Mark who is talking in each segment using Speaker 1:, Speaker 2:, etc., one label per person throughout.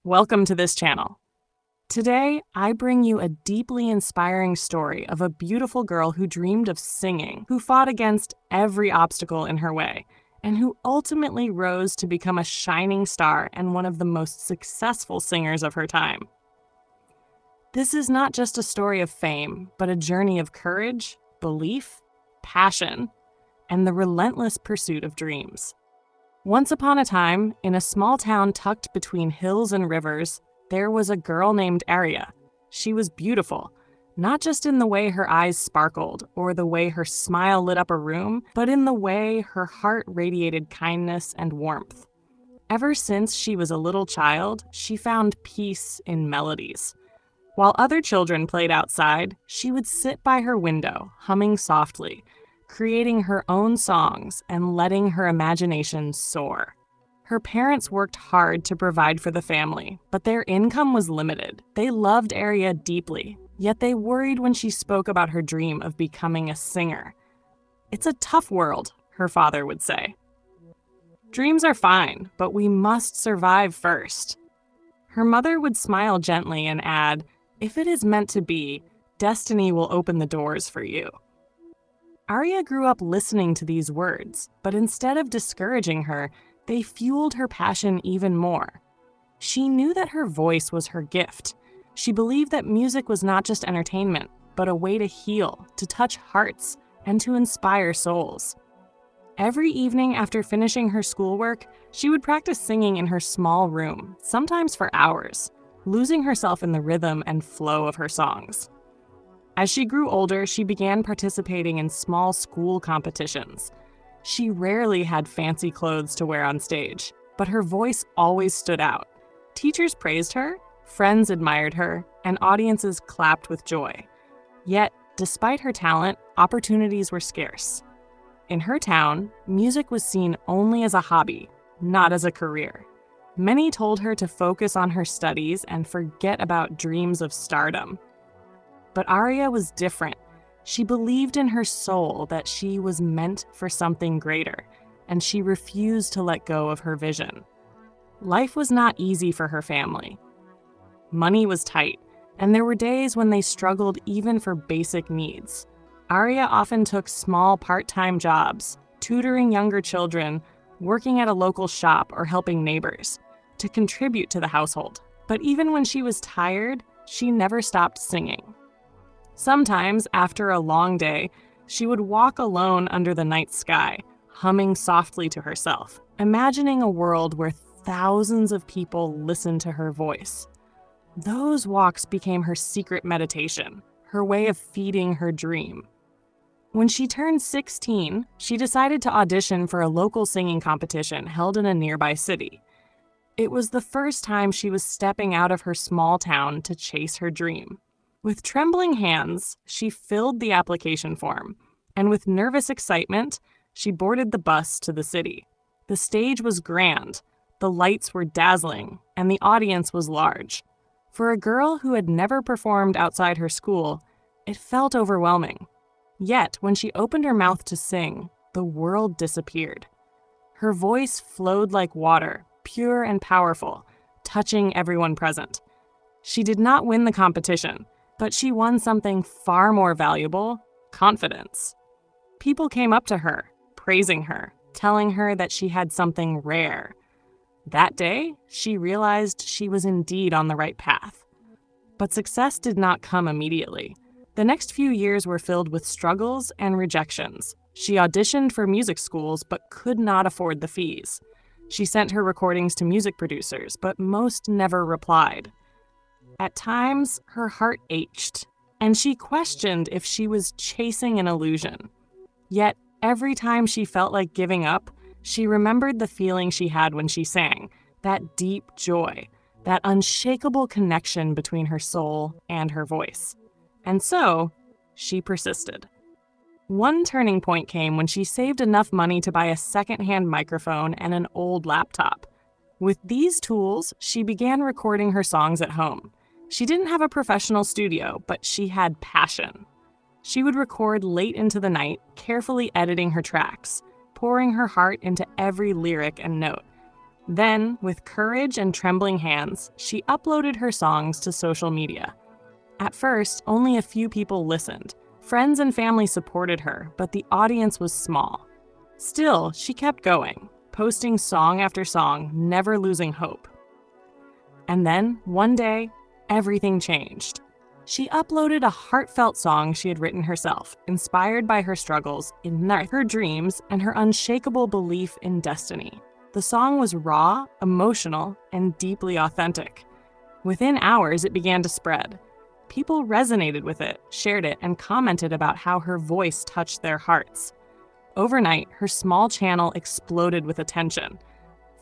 Speaker 1: Welcome to this channel. Today, I bring you a deeply inspiring story of a beautiful girl who dreamed of singing, who fought against every obstacle in her way, and who ultimately rose to become a shining star and one of the most successful singers of her time. This is not just a story of fame, but a journey of courage, belief, passion, and the relentless pursuit of dreams. Once upon a time, in a small town tucked between hills and rivers, there was a girl named Aria. She was beautiful, not just in the way her eyes sparkled or the way her smile lit up a room, but in the way her heart radiated kindness and warmth. Ever since she was a little child, she found peace in melodies. While other children played outside, she would sit by her window, humming softly, creating her own songs and letting her imagination soar. Her parents worked hard to provide for the family, but their income was limited. They loved Aria deeply, yet they worried when she spoke about her dream of becoming a singer. "It's a tough world," her father would say. "Dreams are fine, but we must survive first." Her mother would smile gently and add, "If it is meant to be, destiny will open the doors for you." Aria grew up listening to these words, but instead of discouraging her, they fueled her passion even more. She knew that her voice was her gift. She believed that music was not just entertainment, but a way to heal, to touch hearts, and to inspire souls. Every evening after finishing her schoolwork, she would practice singing in her small room, sometimes for hours, losing herself in the rhythm and flow of her songs. As she grew older, she began participating in small school competitions. She rarely had fancy clothes to wear on stage, but her voice always stood out. Teachers praised her, friends admired her, and audiences clapped with joy. Yet, despite her talent, opportunities were scarce. In her town, music was seen only as a hobby, not as a career. Many told her to focus on her studies and forget about dreams of stardom. But Aria was different. She believed in her soul that she was meant for something greater, and she refused to let go of her vision. Life was not easy for her family. Money was tight, and there were days when they struggled even for basic needs. Aria often took small part-time jobs, tutoring younger children, working at a local shop, or helping neighbors, to contribute to the household. But even when she was tired, she never stopped singing. Sometimes, after a long day, she would walk alone under the night sky, humming softly to herself, imagining a world where thousands of people listened to her voice. Those walks became her secret meditation, her way of feeding her dream. When she turned 16, she decided to audition for a local singing competition held in a nearby city. It was the first time she was stepping out of her small town to chase her dream. With trembling hands, she filled the application form, and with nervous excitement, she boarded the bus to the city. The stage was grand, the lights were dazzling, and the audience was large. For a girl who had never performed outside her school, it felt overwhelming. Yet, when she opened her mouth to sing, the world disappeared. Her voice flowed like water, pure and powerful, touching everyone present. She did not win the competition, but she won something far more valuable: confidence. People came up to her, praising her, telling her that she had something rare. That day, she realized she was indeed on the right path. But success did not come immediately. The next few years were filled with struggles and rejections. She auditioned for music schools but could not afford the fees. She sent her recordings to music producers, but most never replied. At times, her heart ached, and she questioned if she was chasing an illusion. Yet, every time she felt like giving up, she remembered the feeling she had when she sang, that deep joy, that unshakable connection between her soul and her voice. And so, she persisted. One turning point came when she saved enough money to buy a second-hand microphone and an old laptop. With these tools, she began recording her songs at home. She didn't have a professional studio, but she had passion. She would record late into the night, carefully editing her tracks, pouring her heart into every lyric and note. Then, with courage and trembling hands, she uploaded her songs to social media. At first, only a few people listened. Friends and family supported her, but the audience was small. Still, she kept going, posting song after song, never losing hope. And then, one day, everything changed. She uploaded a heartfelt song she had written herself, inspired by her struggles, her dreams, and her unshakable belief in destiny. The song was raw, emotional, and deeply authentic. Within hours, it began to spread. People resonated with it, shared it, and commented about how her voice touched their hearts. Overnight, her small channel exploded with attention.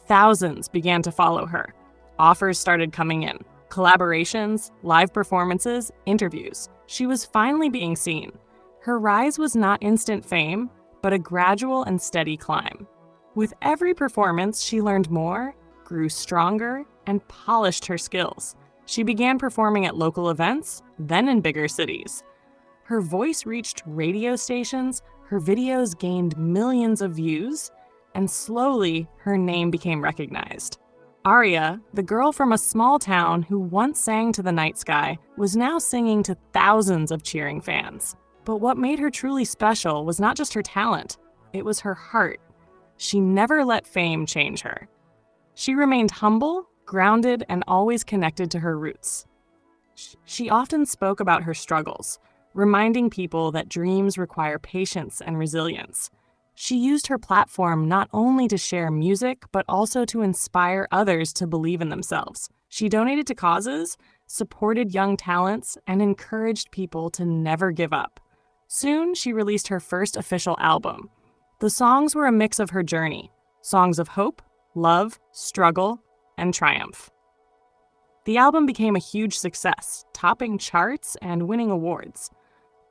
Speaker 1: Thousands began to follow her. Offers started coming in. Collaborations, live performances, interviews. She was finally being seen. Her rise was not instant fame, but a gradual and steady climb. With every performance, she learned more, grew stronger, and polished her skills. She began performing at local events, then in bigger cities. Her voice reached radio stations, her videos gained millions of views, and slowly her name became recognized. Aria, the girl from a small town who once sang to the night sky, was now singing to thousands of cheering fans. But what made her truly special was not just her talent, it was her heart. She never let fame change her. She remained humble, grounded, and always connected to her roots. She often spoke about her struggles, reminding people that dreams require patience and resilience. She used her platform not only to share music, but also to inspire others to believe in themselves. She donated to causes, supported young talents, and encouraged people to never give up. Soon, she released her first official album. The songs were a mix of her journey, songs of hope, love, struggle, and triumph. The album became a huge success, topping charts and winning awards.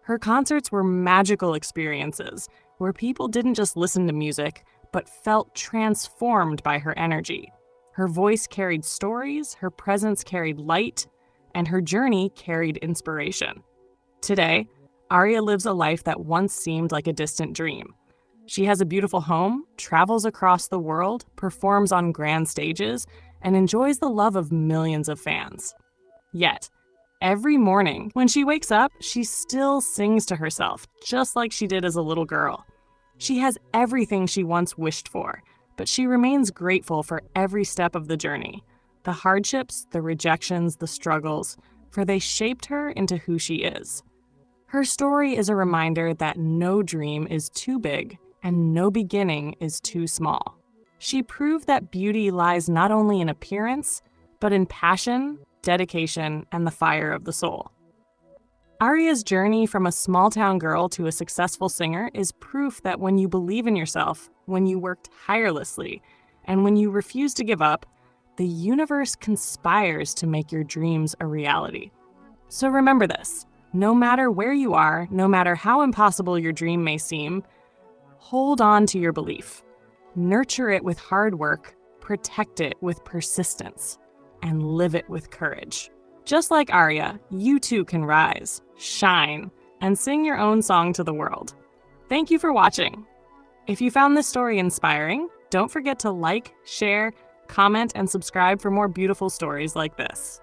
Speaker 1: Her concerts were magical experiences, where people didn't just listen to music, but felt transformed by her energy. Her voice carried stories, her presence carried light, and her journey carried inspiration. Today, Aria lives a life that once seemed like a distant dream. She has a beautiful home, travels across the world, performs on grand stages, and enjoys the love of millions of fans. Yet, every morning, when she wakes up, she still sings to herself, just like she did as a little girl. She has everything she once wished for, but she remains grateful for every step of the journey. The hardships, the rejections, the struggles, for they shaped her into who she is. Her story is a reminder that no dream is too big and no beginning is too small. She proved that beauty lies not only in appearance, but in passion, dedication, and the fire of the soul. Aria's journey from a small-town girl to a successful singer is proof that when you believe in yourself, when you work tirelessly, and when you refuse to give up, the universe conspires to make your dreams a reality. So remember this, no matter where you are, no matter how impossible your dream may seem, hold on to your belief. Nurture it with hard work, protect it with persistence, and live it with courage. Just like Aria, you too can rise, shine, and sing your own song to the world. Thank you for watching. If you found this story inspiring, don't forget to like, share, comment, and subscribe for more beautiful stories like this.